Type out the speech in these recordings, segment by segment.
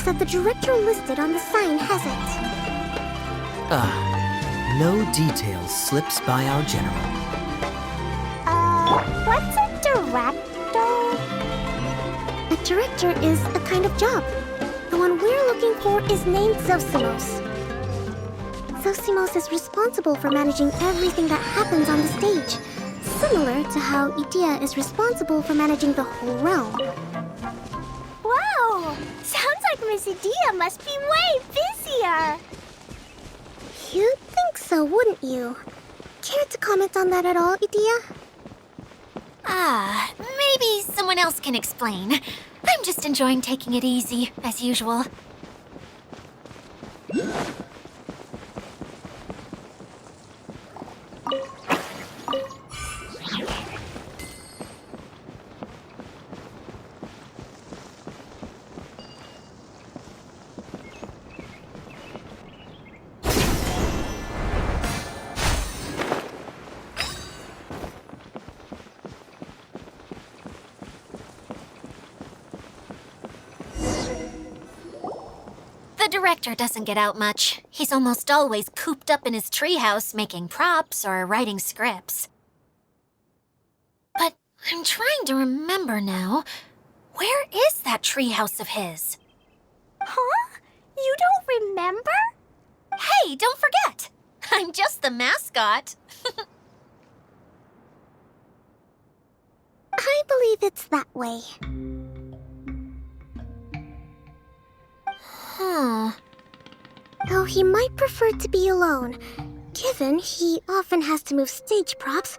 that the director listed on the sign hasn't. No details slips by our general. What's a director? A director is a kind of job. The one we're looking for is named Zosimos. Zosimos is responsible for managing everything that happens on the stage, similar to how Idea is responsible for managing the whole realm. Wow! Sounds like Miss Idea must be way busier. You'd think so, wouldn't you? Care to comment on that at all, Idea? Maybe someone else can explain. I'm just enjoying taking it easy, as usual. The director doesn't get out much. He's almost always cooped up in his treehouse making props or writing scripts. But I'm trying to remember now. Where is that treehouse of his? Huh? You don't remember? Hey, don't forget! I'm just the mascot. I believe it's that way. Though he might prefer to be alone, given he often has to move stage props,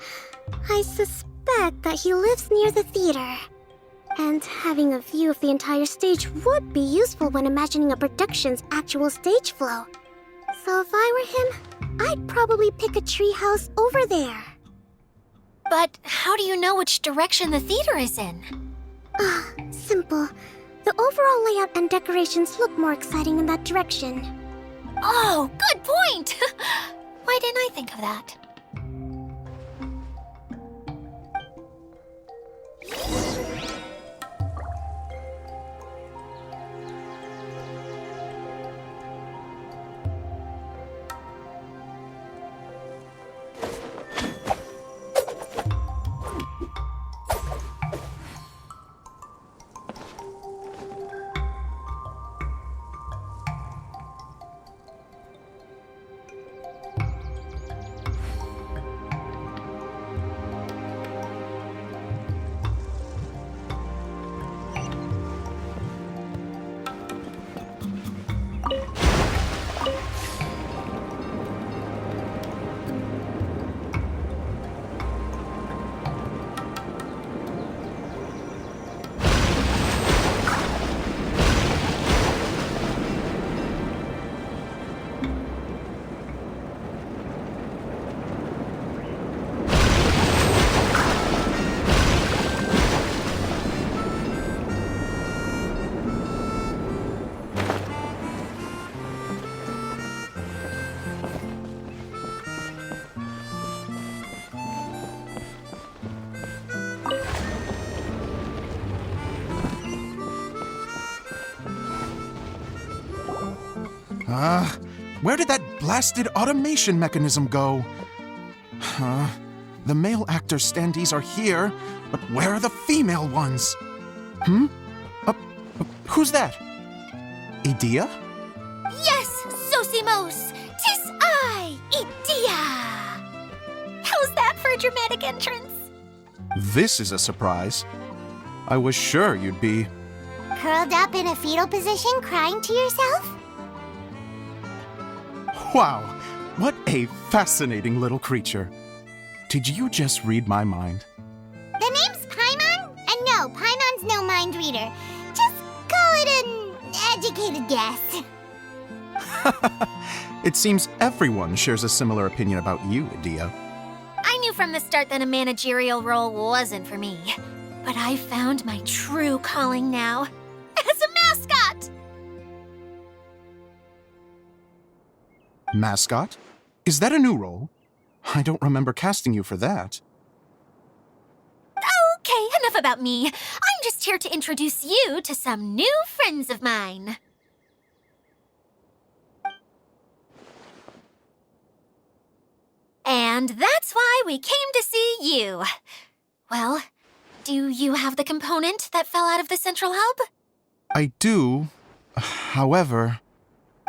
I suspect that he lives near the theater. And having a view of the entire stage would be useful when imagining a production's actual stage flow. So if I were him, I'd probably pick a treehouse over there. But how do you know which direction the theater is in? Simple. The overall layout and decorations look more exciting in that direction. Oh, good point! Why didn't I think of that? Where did that blasted automation mechanism go? The male actor standees are here, but where are the female ones? Who's that? Idea? Yes, Zosimos! 'Tis I, Idea! How's that for a dramatic entrance? This is a surprise. I was sure you'd be... Curled up in a fetal position, crying to yourself? Wow, what a fascinating little creature. Did you just read my mind? The name's Paimon? And no, Paimon's no mind reader. Just call it an educated guess. It seems everyone shares a similar opinion about you, Idea. I knew from the start that a managerial role wasn't for me. But I found my true calling now. As a mascot! Mascot? Is that a new role? I don't remember casting you for that. Okay, enough about me. I'm just here to introduce you to some new friends of mine. And that's why we came to see you. Well, do you have the component that fell out of the central hub? I do. However,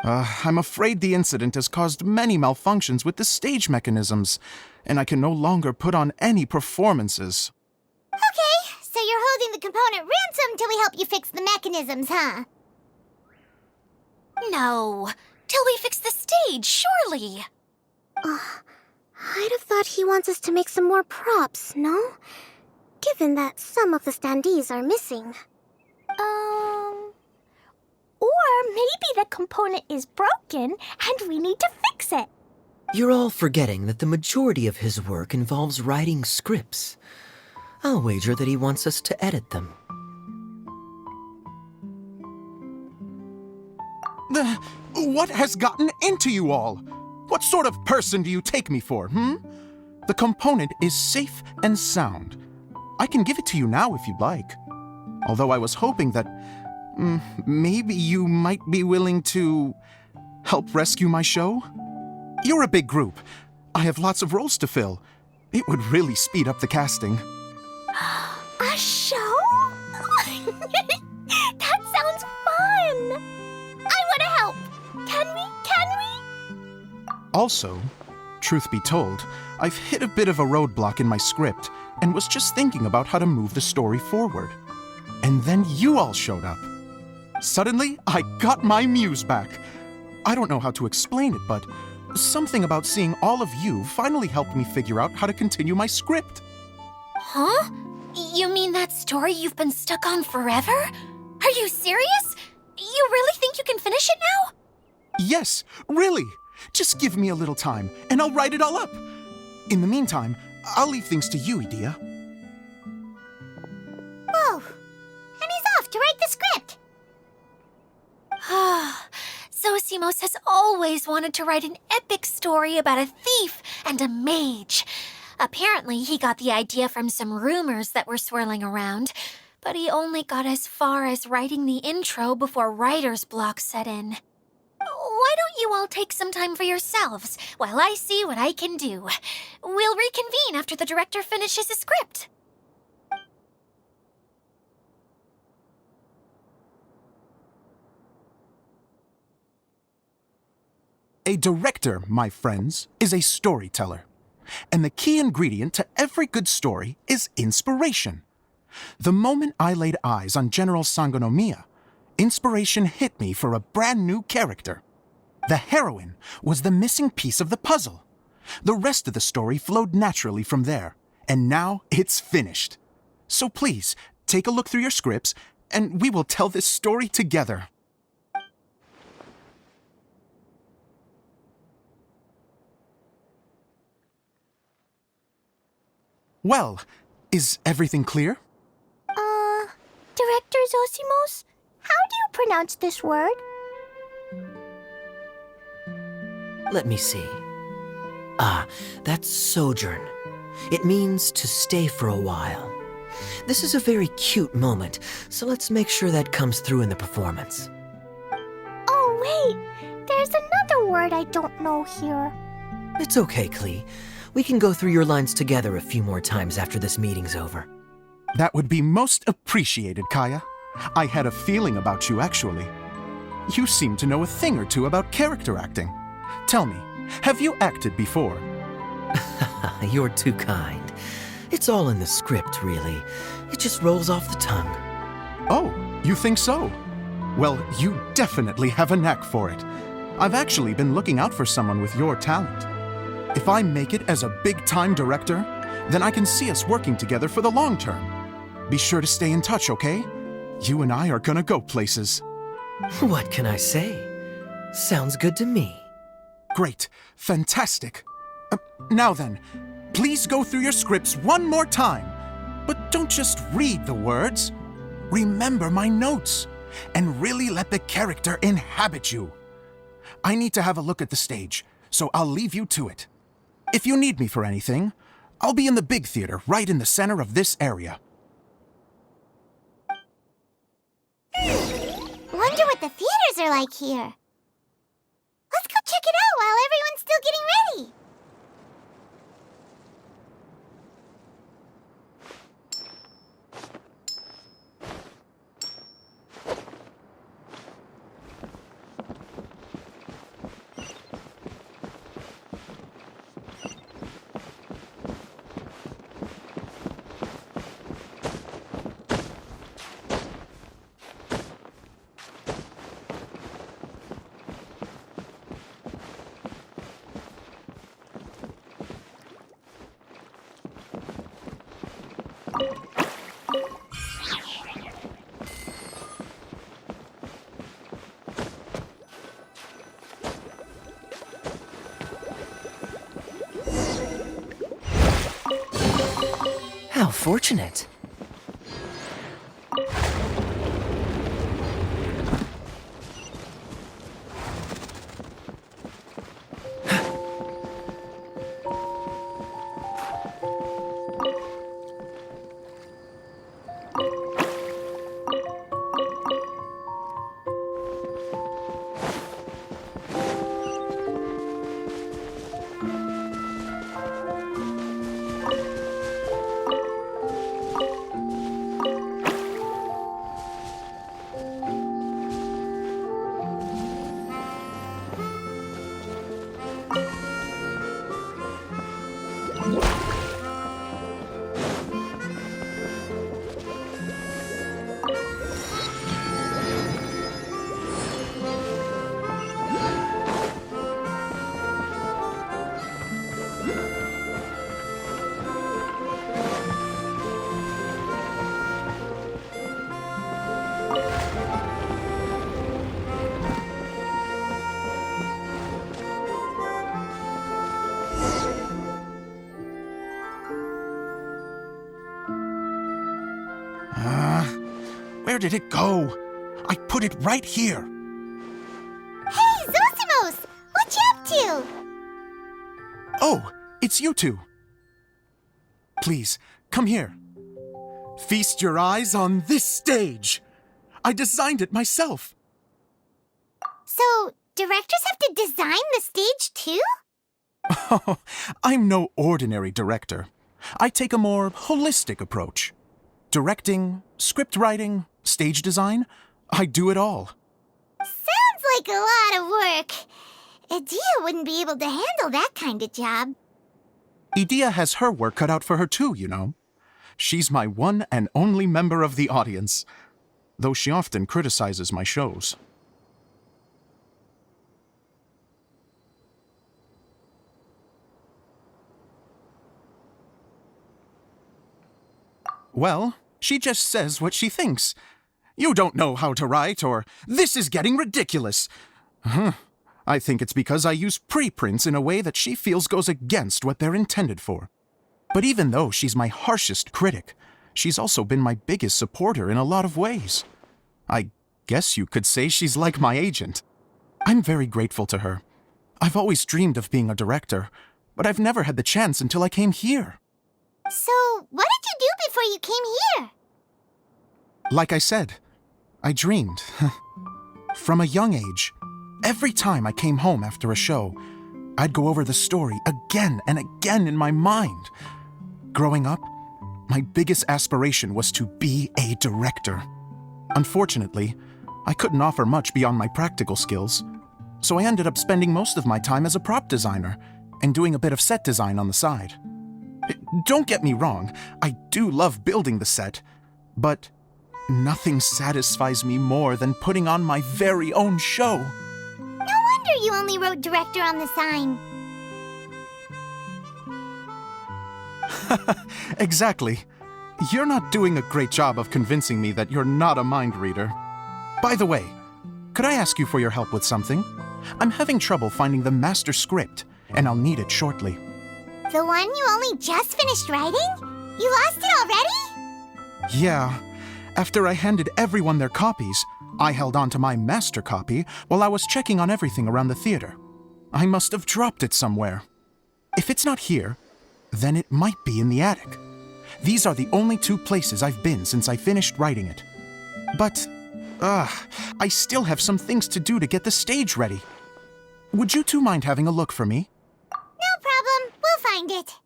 I'm afraid the incident has caused many malfunctions with the stage mechanisms, and I can no longer put on any performances. Okay, so you're holding the component ransom till we help you fix the mechanisms, huh? No, till we fix the stage, surely. I'd have thought he wants us to make some more props, no? Given that some of the standees are missing. Or maybe the component is broken and we need to fix it. You're all forgetting that the majority of his work involves writing scripts. I'll wager that he wants us to edit them. What has gotten into you all? What sort of person do you take me for, The component is safe and sound. I can give it to you now if you'd like. Although I was hoping that maybe you might be willing to help rescue my show? You're a big group. I have lots of roles to fill. It would really speed up the casting. A show? That sounds fun! I want to help! Can we? Also, truth be told, I've hit a bit of a roadblock in my script and was just thinking about how to move the story forward. And then you all showed up. Suddenly, I got my muse back. I don't know how to explain it, but something about seeing all of you finally helped me figure out how to continue my script. Huh? You mean that story you've been stuck on forever? Are you serious? You really think you can finish it now? Yes, really. Just give me a little time, and I'll write it all up. In the meantime, I'll leave things to you, Edea. Whoa! And he's off to write the script! Zosimos has always wanted to write an epic story about a thief and a mage. Apparently, he got the idea from some rumors that were swirling around, but he only got as far as writing the intro before writer's block set in. Why don't you all take some time for yourselves while I see what I can do? We'll reconvene after the director finishes his script. A director, my friends, is a storyteller. And the key ingredient to every good story is inspiration. The moment I laid eyes on General Sangonomiya, inspiration hit me for a brand new character. The heroine was the missing piece of the puzzle. The rest of the story flowed naturally from there, and now it's finished. So please, take a look through your scripts, and we will tell this story together. Well, is everything clear? Director Zosimos, how do you pronounce this word? Let me see. That's sojourn. It means to stay for a while. This is a very cute moment, so let's make sure that comes through in the performance. Oh, wait! There's another word I don't know here. It's okay, Klee. We can go through your lines together a few more times after this meeting's over. That would be most appreciated, Kaya. I had a feeling about you, actually. You seem to know a thing or two about character acting. Tell me, have you acted before? You're too kind. It's all in the script, really. It just rolls off the tongue. Oh, you think so? Well, you definitely have a knack for it. I've actually been looking out for someone with your talent. If I make it as a big-time director, then I can see us working together for the long term. Be sure to stay in touch, okay? You and I are gonna go places. What can I say? Sounds good to me. Great. Fantastic. Now then, please go through your scripts one more time. But don't just read the words. Remember my notes, and really let the character inhabit you. I need to have a look at the stage, so I'll leave you to it. If you need me for anything, I'll be in the big theater right in the center of this area. Wonder what the theaters are like here. Let's go check it out while everyone's still getting ready. How fortunate. Where did it go? I put it right here. Hey, Zosimos! What you up to? Oh, it's you two. Please, come here. Feast your eyes on this stage. I designed it myself. So, directors have to design the stage too? Oh, I'm no ordinary director. I take a more holistic approach. Directing, script writing, stage design, I do it all. Sounds like a lot of work. Adia wouldn't be able to handle that kind of job. Idia has her work cut out for her too, you know. She's my one and only member of the audience, though she often criticizes my shows. Well, she just says what she thinks. You don't know how to write, or this is getting ridiculous. I think it's because I use preprints in a way that she feels goes against what they're intended for. But even though she's my harshest critic, she's also been my biggest supporter in a lot of ways. I guess you could say she's like my agent. I'm very grateful to her. I've always dreamed of being a director, but I've never had the chance until I came here. So, what did you do before you came here? Like I said, I dreamed. From a young age, every time I came home after a show, I'd go over the story again and again in my mind. Growing up, my biggest aspiration was to be a director. Unfortunately, I couldn't offer much beyond my practical skills, so I ended up spending most of my time as a prop designer and doing a bit of set design on the side. Don't get me wrong, I do love building the set, but nothing satisfies me more than putting on my very own show. No wonder you only wrote director on the sign. Exactly. You're not doing a great job of convincing me that you're not a mind reader. By the way, could I ask you for your help with something? I'm having trouble finding the master script, and I'll need it shortly. The one you only just finished writing? You lost it already? Yeah. After I handed everyone their copies, I held on to my master copy while I was checking on everything around the theater. I must have dropped it somewhere. If it's not here, then it might be in the attic. These are the only two places I've been since I finished writing it. But, I still have some things to do to get the stage ready. Would you two mind having a look for me? No problem. We'll find it.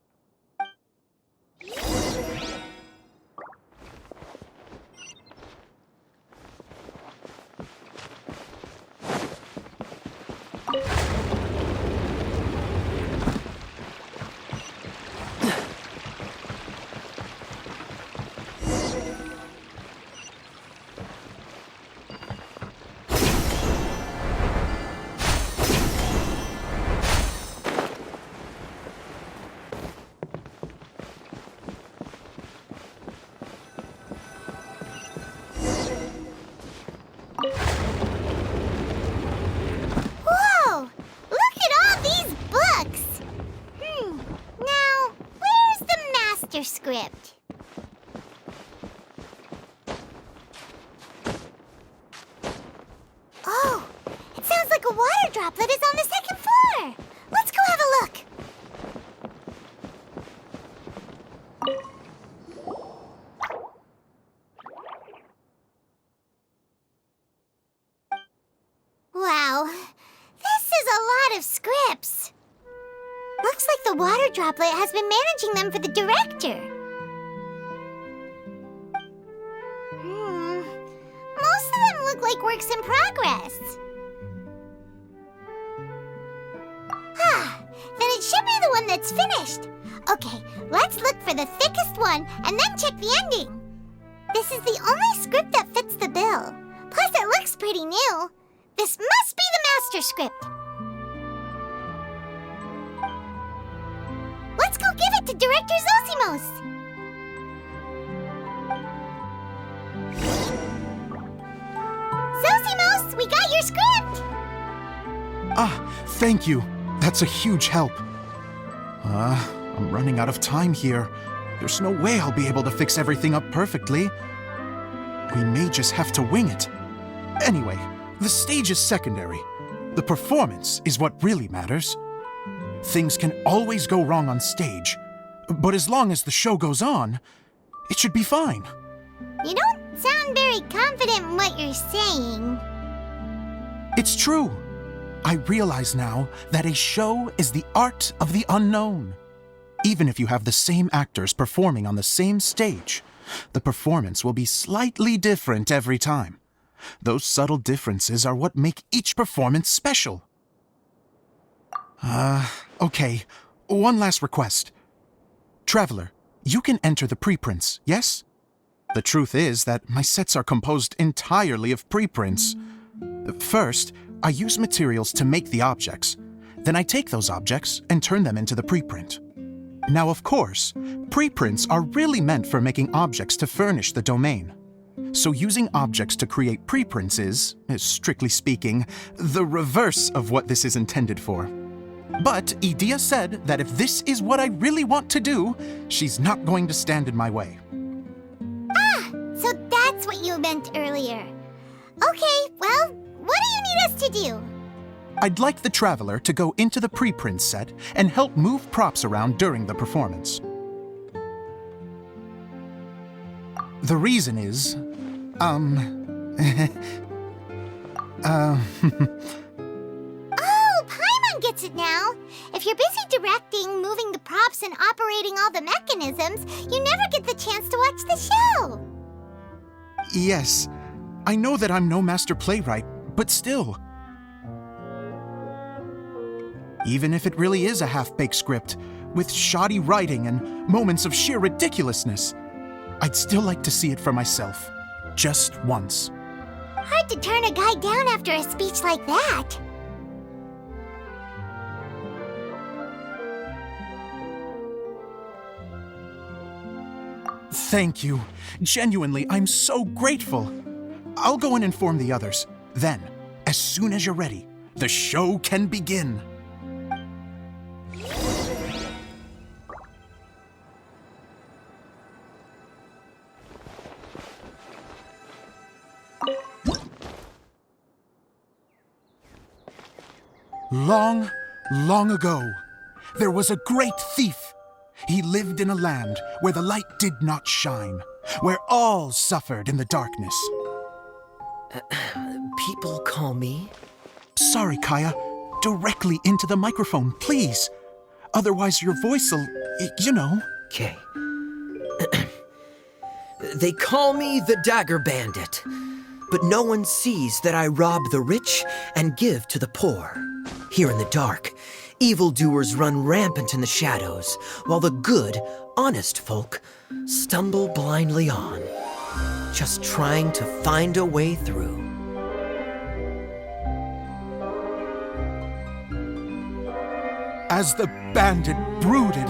like a water droplet is on the second floor. Let's go have a look. Wow, this is a lot of scripts. Looks like the water droplet has been managing them for the director. Most of them look like works in progress. Then it should be the one that's finished. Okay, let's look for the thickest one and then check the ending. This is the only script that fits the bill. Plus, it looks pretty new. This must be the master script. Let's go give it to Director Zosimos. Zosimos, we got your script! Ah, thank you. That's a huge help. I'm running out of time here. There's no way I'll be able to fix everything up perfectly. We may just have to wing it. Anyway, the stage is secondary. The performance is what really matters. Things can always go wrong on stage, but as long as the show goes on, it should be fine. You don't sound very confident in what you're saying. It's true. I realize now that a show is the art of the unknown. Even if you have the same actors performing on the same stage, the performance will be slightly different every time. Those subtle differences are what make each performance special. Okay. One last request. Traveler, you can enter the preprints, yes? The truth is that my sets are composed entirely of preprints. First, I use materials to make the objects. Then I take those objects and turn them into the preprint. Now, of course, preprints are really meant for making objects to furnish the domain. So using objects to create preprints is, strictly speaking, the reverse of what this is intended for. But Edea said that if this is what I really want to do, she's not going to stand in my way. So that's what you meant earlier. Okay, well, what do you need us to do? I'd like the Traveler to go into the preprint set and help move props around during the performance. The reason is, Oh, Paimon gets it now. If you're busy directing, moving the props, and operating all the mechanisms, you never get the chance to watch the show. Yes, I know that I'm no master playwright, but still. Even if it really is a half-baked script, with shoddy writing and moments of sheer ridiculousness, I'd still like to see it for myself, just once. Hard to turn a guy down after a speech like that. Thank you. Genuinely, I'm so grateful. I'll go and inform the others. Then, as soon as you're ready, the show can begin. Long, long ago, there was a great thief. He lived in a land where the light did not shine, where all suffered in the darkness. People call me? Sorry, Kaya. Directly into the microphone, please. Otherwise your voice'll, you know. Okay. They call me the Dagger Bandit, but no one sees that I rob the rich and give to the poor. Here in the dark, evildoers run rampant in the shadows, while the good, honest folk stumble blindly on, just trying to find a way through. As the bandit brooded,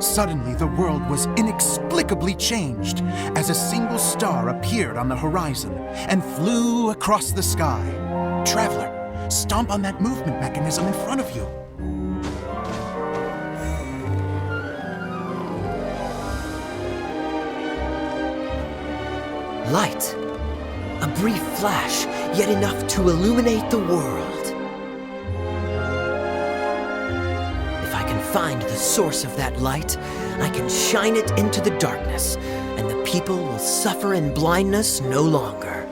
suddenly the world was inexplicably changed as a single star appeared on the horizon and flew across the sky. Traveler, stomp on that movement mechanism in front of you. Light. A brief flash, yet enough to illuminate the world. find the source of that light, I can shine it into the darkness, and the people will suffer in blindness no longer.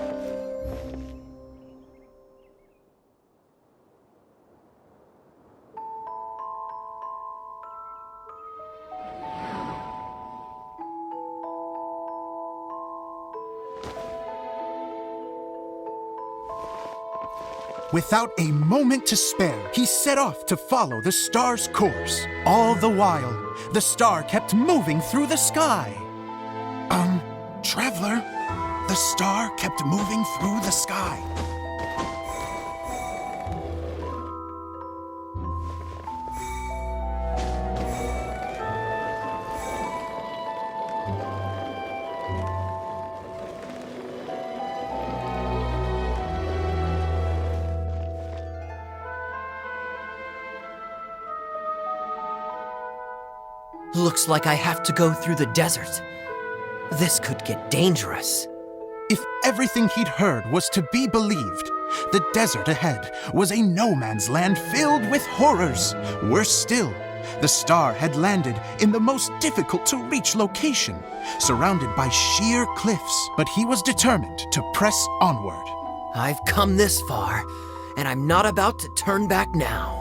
Without a moment to spare, he set off to follow the star's course. All the while, the star kept moving through the sky. Traveler, the star kept moving through the sky. Looks like I have to go through the desert. This could get dangerous. If everything he'd heard was to be believed, the desert ahead was a no-man's land filled with horrors. Worse still, the star had landed in the most difficult-to-reach location, surrounded by sheer cliffs. But he was determined to press onward. I've come this far, and I'm not about to turn back now.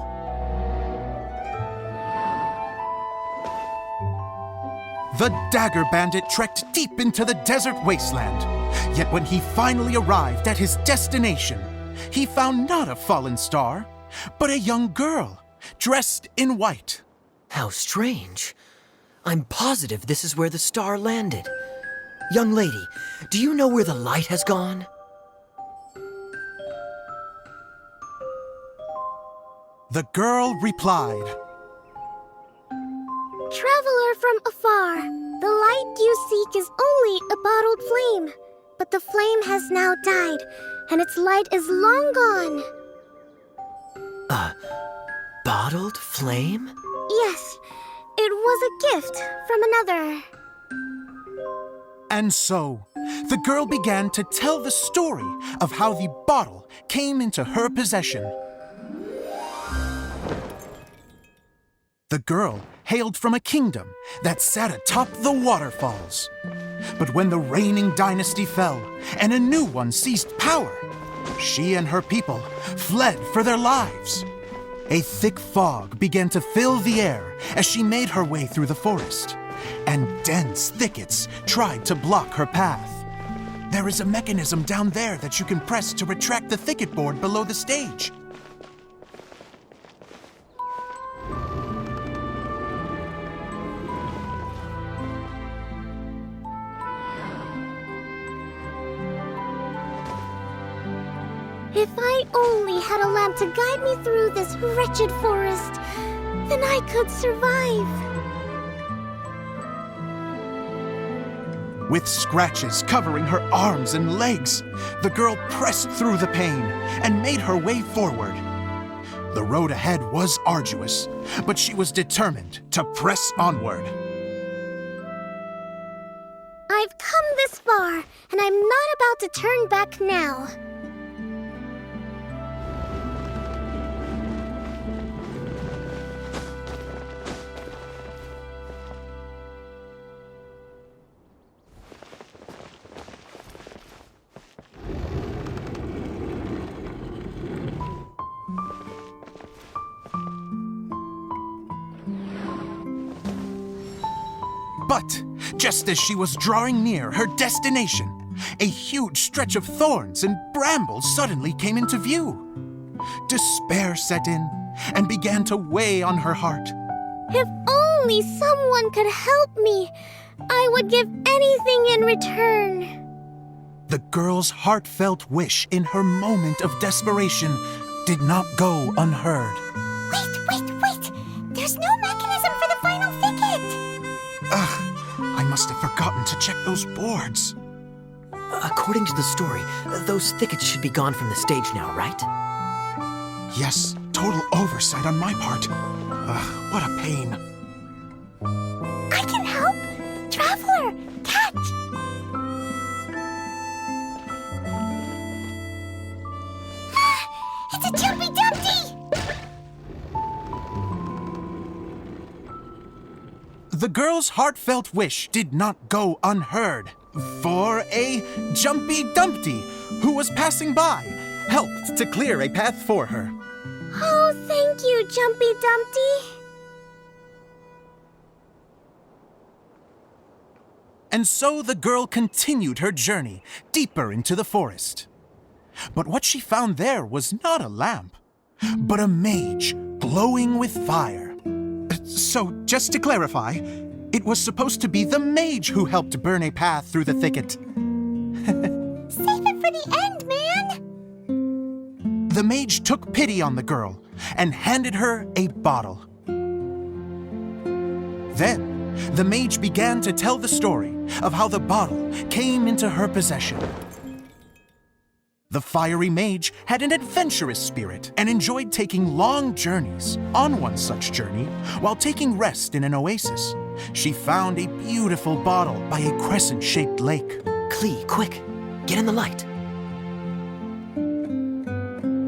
The Dagger Bandit trekked deep into the desert wasteland. Yet when he finally arrived at his destination, he found not a fallen star, but a young girl, dressed in white. How strange. I'm positive this is where the star landed. Young lady, do you know where the light has gone? The girl replied, Traveler from afar, the light you seek is only a bottled flame. But the flame has now died, and its light is long gone. A bottled flame? Yes, it was a gift from another. And so, the girl began to tell the story of how the bottle came into her possession. The girl hailed from a kingdom that sat atop the waterfalls. But when the reigning dynasty fell and a new one seized power, she and her people fled for their lives. A thick fog began to fill the air as she made her way through the forest, and dense thickets tried to block her path. There is a mechanism down there that you can press to retract the thicket board below the stage. If I only had a lamp to guide me through this wretched forest, then I could survive. With scratches covering her arms and legs, the girl pressed through the pain and made her way forward. The road ahead was arduous, but she was determined to press onward. I've come this far, and I'm not about to turn back now. But just as she was drawing near her destination, a huge stretch of thorns and brambles suddenly came into view. Despair set in and began to weigh on her heart. If only someone could help me, I would give anything in return. The girl's heartfelt wish in her moment of desperation did not go unheard. Wait! There's no mechanism for the final thicket! I must have forgotten to check those boards. According to the story, those thickets should be gone from the stage now, right? Yes, total oversight on my part. What a pain. I can help! Traveler, catch! It's a Jumpy Dumpty! the girl's heartfelt wish did not go unheard. For a Jumpy Dumpty, who was passing by, helped to clear a path for her. Oh, thank you, Jumpy Dumpty. And so the girl continued her journey deeper into the forest. But what she found there was not a lamp, but a mage glowing with fire. So, just to clarify, it was supposed to be the mage who helped burn a path through the thicket. Save it for the end, man. The mage took pity on the girl and handed her a bottle. Then, the mage began to tell the story of how the bottle came into her possession. The fiery mage had an adventurous spirit and enjoyed taking long journeys. On one such journey, while taking rest in an oasis, she found a beautiful bottle by a crescent-shaped lake. Klee, quick, get in the light.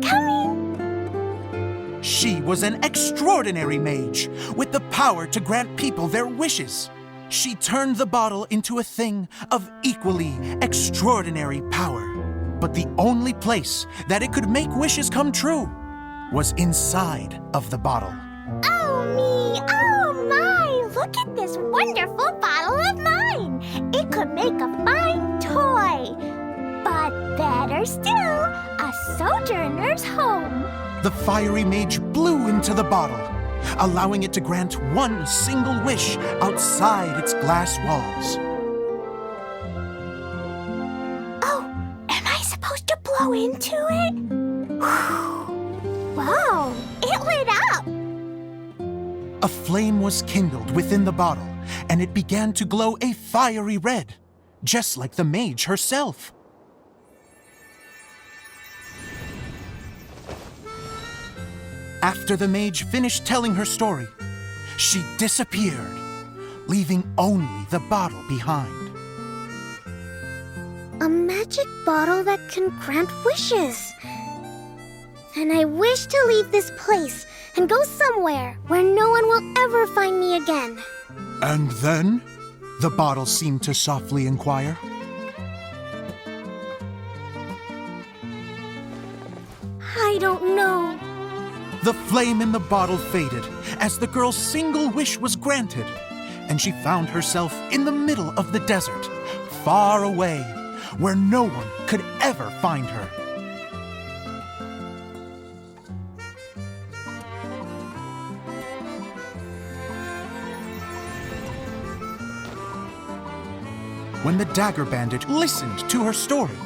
Coming. She was an extraordinary mage with the power to grant people their wishes. She turned the bottle into a thing of equally extraordinary power. But the only place that it could make wishes come true was inside of the bottle. Oh me, oh my, look at this wonderful bottle of mine. It could make a fine toy. But better still, a sojourner's home. The fiery mage blew into the bottle, allowing it to grant one single wish outside its glass walls. Supposed to blow into it? Wow, it lit up! A flame was kindled within the bottle, and it began to glow a fiery red, just like the mage herself. After the mage finished telling her story, she disappeared, leaving only the bottle behind. A magic bottle that can grant wishes. And I wish to leave this place and go somewhere where no one will ever find me again. And then? The bottle seemed to softly inquire. I don't know. The flame in the bottle faded as the girl's single wish was granted, and she found herself in the middle of the desert, far away, where no one could ever find her. When the Dagger Bandit listened to her story,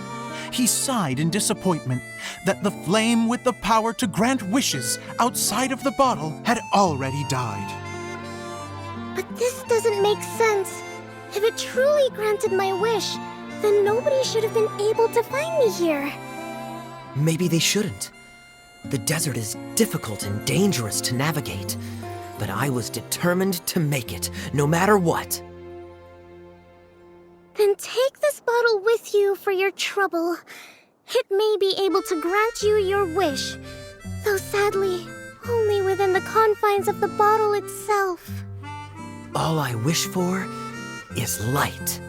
he sighed in disappointment that the flame with the power to grant wishes outside of the bottle had already died. But this doesn't make sense. If it truly granted my wish, then nobody should have been able to find me here. Maybe they shouldn't. The desert is difficult and dangerous to navigate, but I was determined to make it, no matter what. Then take this bottle with you for your trouble. It may be able to grant you your wish, though sadly, only within the confines of the bottle itself. All I wish for is light.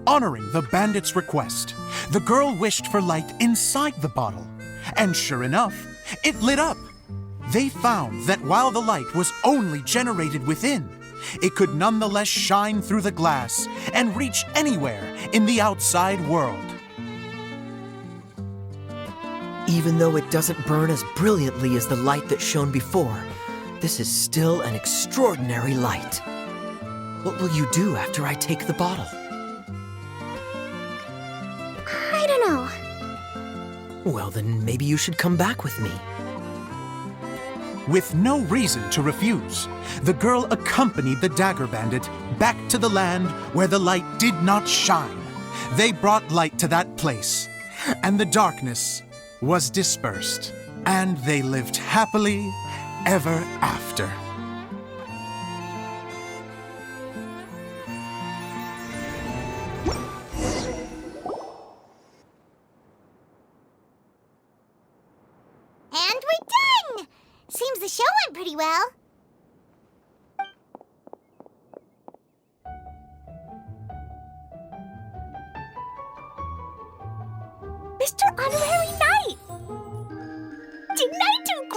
Honoring the bandit's request, the girl wished for light inside the bottle, and sure enough, it lit up. They found that while the light was only generated within, it could nonetheless shine through the glass and reach anywhere in the outside world. Even though it doesn't burn as brilliantly as the light that shone before, this is still an extraordinary light. What will you do after I take the bottle? I don't know. Well, then maybe you should come back with me. With no reason to refuse, the girl accompanied the Dagger Bandit back to the land where the light did not shine. They brought light to that place, and the darkness was dispersed, and they lived happily ever after. And we're done! Seems the show went pretty well.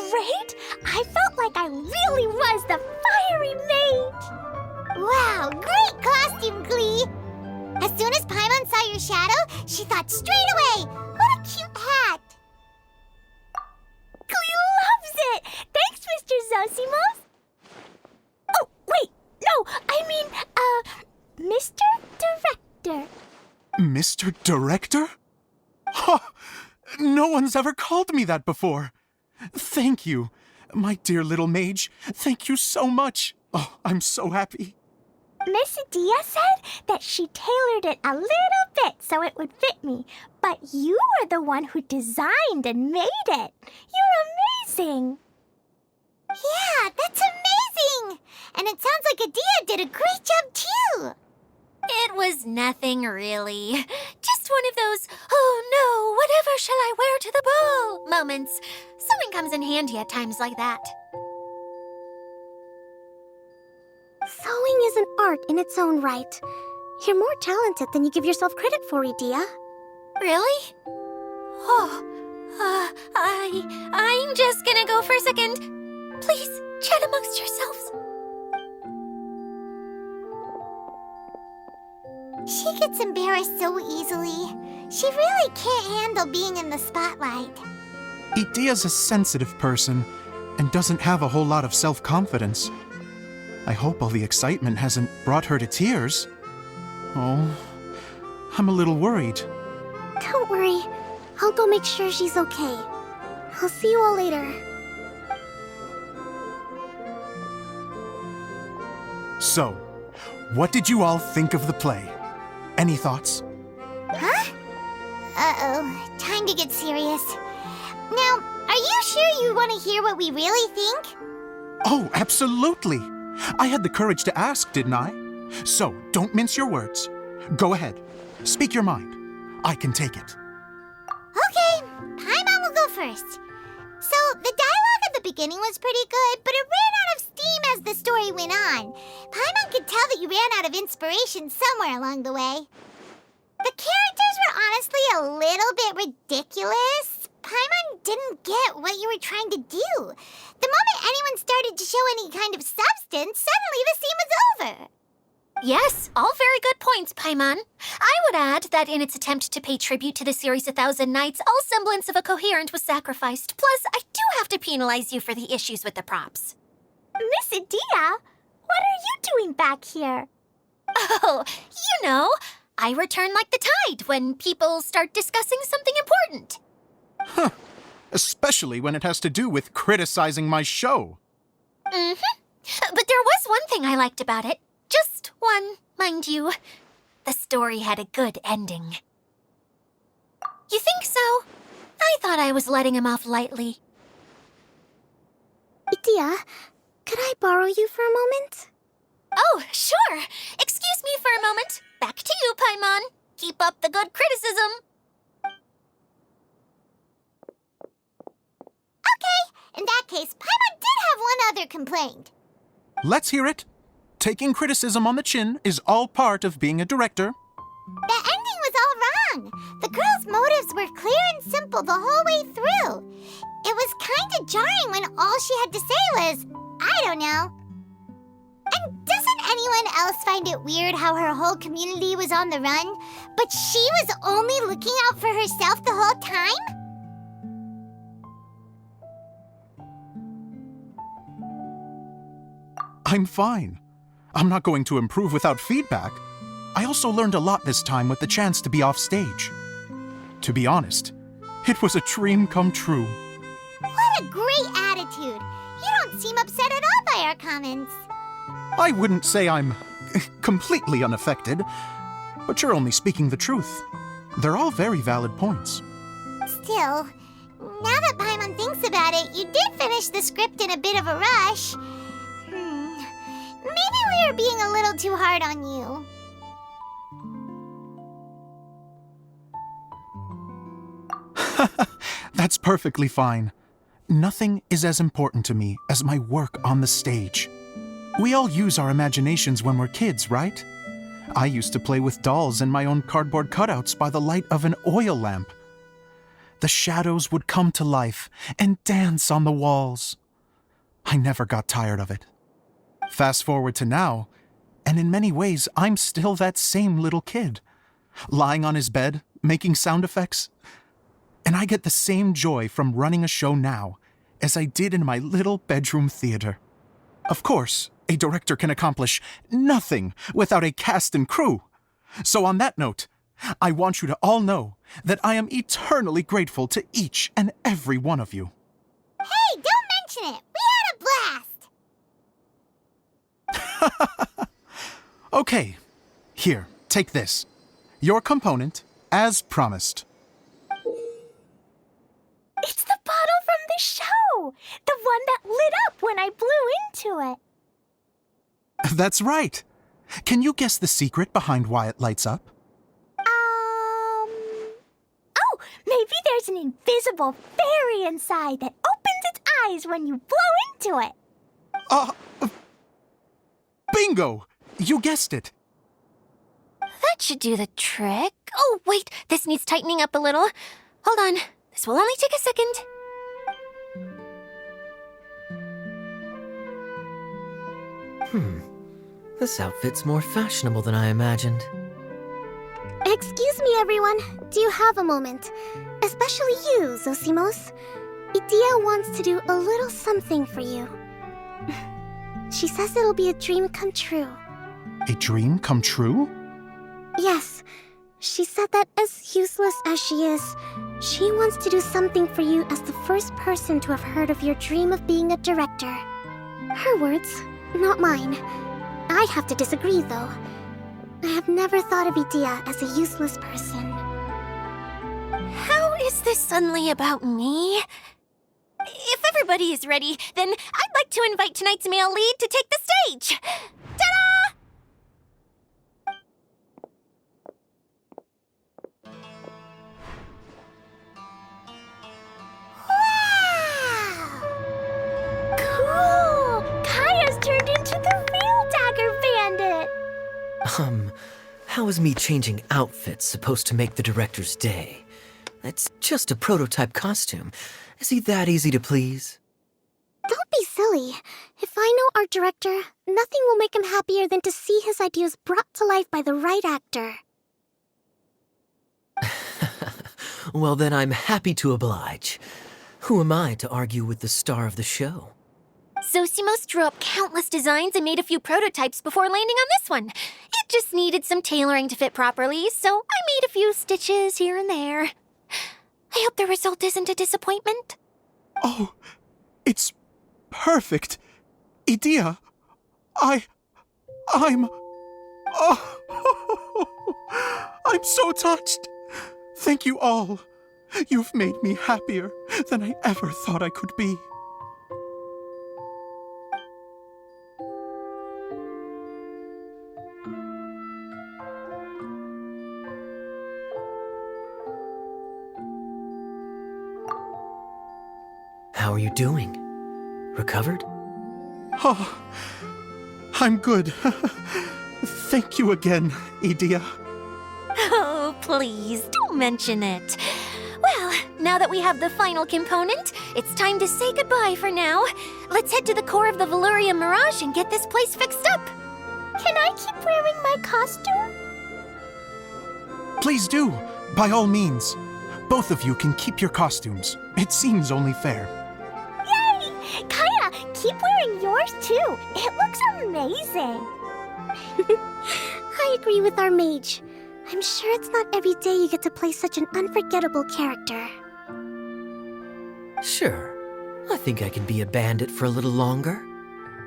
great? I felt like I really was the fiery mage. Wow, great costume, Glee. As soon as Paimon saw your shadow, she thought straight away, what a cute hat. Glee loves it. Thanks, Mr. Zosimos. Oh, wait, no, I mean, Mr. Director. Mr. Director? Ha! No one's ever called me that before. Thank you, my dear little mage. Thank you so much. Oh, I'm so happy. Miss Dia said that she tailored it a little bit so it would fit me, but you are the one who designed and made it. You're amazing. Yeah, that's amazing. And it sounds like Adia did a great job too. It was nothing really. Just one of those, oh no, whatever shall I wear to the ball moments. Sewing comes in handy at times like that. Sewing is an art in its own right. You're more talented than you give yourself credit for, Idia. Really? Oh, I'm just gonna go for a second. Please, chat amongst yourselves. She gets embarrassed so easily. She really can't handle being in the spotlight. Idia's a sensitive person and doesn't have a whole lot of self-confidence. I hope all the excitement hasn't brought her to tears. Oh, I'm a little worried. Don't worry. I'll go make sure she's okay. I'll see you all later. So, what did you all think of the play? Any thoughts? Huh? Uh-oh. Time to get serious. Now, are you sure you want to hear what we really think? Oh, absolutely. I had the courage to ask, didn't I? So, don't mince your words. Go ahead. Speak your mind. I can take it. Okay, Paimon will go first. So, the dialogue at the beginning was pretty good, but it ran out of steam as the story went on. Paimon could tell that you ran out of inspiration somewhere along the way. The characters were honestly a little bit ridiculous. Paimon didn't get what you were trying to do. The moment anyone started to show any kind of substance, suddenly the scene was over. Yes, all very good points, Paimon. I would add that in its attempt to pay tribute to the series 1,000 Nights, all semblance of a coherent was sacrificed. Plus, I do have to penalize you for the issues with the props. Miss Adia, what are you doing back here? Oh, you know, I return like the tide when people start discussing something important. Huh. Especially when it has to do with criticizing my show. Mm-hmm. But there was one thing I liked about it. Just one, mind you. The story had a good ending. You think so? I thought I was letting him off lightly. Idia, could I borrow you for a moment? Oh, sure. Excuse me for a moment. Back to you, Paimon. Keep up the good criticism. Okay, in that case, Paimon did have one other complaint. Let's hear it. Taking criticism on the chin is all part of being a director. The ending was all wrong. The girl's motives were clear and simple the whole way through. It was kind of jarring when all she had to say was, I don't know. And doesn't anyone else find it weird how her whole community was on the run, but she was only looking out for herself the whole time? I'm fine. I'm not going to improve without feedback. I also learned a lot this time with the chance to be off stage. To be honest, it was a dream come true. What a great attitude. You don't seem upset at all by our comments. I wouldn't say I'm completely unaffected, but you're only speaking the truth. They're all very valid points. Still, now that Paimon thinks about it, you did finish the script in a bit of a rush. Maybe we were being a little too hard on you. That's perfectly fine. Nothing is as important to me as my work on the stage. We all use our imaginations when we're kids, right? I used to play with dolls and my own cardboard cutouts by the light of an oil lamp. The shadows would come to life and dance on the walls. I never got tired of it. Fast forward to now, and in many ways, I'm still that same little kid, lying on his bed, making sound effects. And I get the same joy from running a show now as I did in my little bedroom theater. Of course, a director can accomplish nothing without a cast and crew. So on that note, I want you to all know that I am eternally grateful to each and every one of you. Hey, don't mention it! We had a blast! Okay, here, take this. Your component, as promised. It's the bottle from the show! The one that lit up when I blew into it. That's right. Can you guess the secret behind why it lights up? Oh, maybe there's an invisible fairy inside that opens its eyes when you blow into it. Bingo! You guessed it. That should do the trick. Oh, wait, this needs tightening up a little. Hold on, this will only take a second. This outfit's more fashionable than I imagined. Excuse me, everyone. Do you have a moment? Especially you, Zosimos. Idia wants to do a little something for you. She says it'll be a dream come true. A dream come true? Yes. She said that as useless as she is, she wants to do something for you as the first person to have heard of your dream of being a director. Her words, not mine. I have to disagree, though. I have never thought of Idia as a useless person. How is this suddenly about me? If everybody is ready, then I'd like to invite tonight's male lead to take the stage. Ta-da! Wow! Cool! Kaya's turned into the real Dagger Bandit! How is me changing outfits supposed to make the director's day? It's just a prototype costume. Is he that easy to please? Don't be silly. If I know our director, nothing will make him happier than to see his ideas brought to life by the right actor. Well, then I'm happy to oblige. Who am I to argue with the star of the show? Zosimos drew up countless designs and made a few prototypes before landing on this one. It just needed some tailoring to fit properly, so I made a few stitches here and there. I hope the result isn't a disappointment. Oh, it's perfect. Idia, I'm... Oh, I'm so touched. Thank you all. You've made me happier than I ever thought I could be. How are you doing? Recovered? Oh, I'm good. Thank you again, Idia. Oh, please, don't mention it. Well, now that we have the final component, it's time to say goodbye for now. Let's head to the core of the Valuria Mirage and get this place fixed up. Can I keep wearing my costume? Please do, by all means. Both of you can keep your costumes. It seems only fair. Yay! Kaya, keep wearing yours too. It looks amazing. I agree with our mage. I'm sure it's not every day you get to play such an unforgettable character. Sure. I think I can be a bandit for a little longer.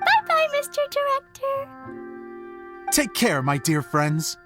Bye-bye, Mr. Director. Take care, my dear friends.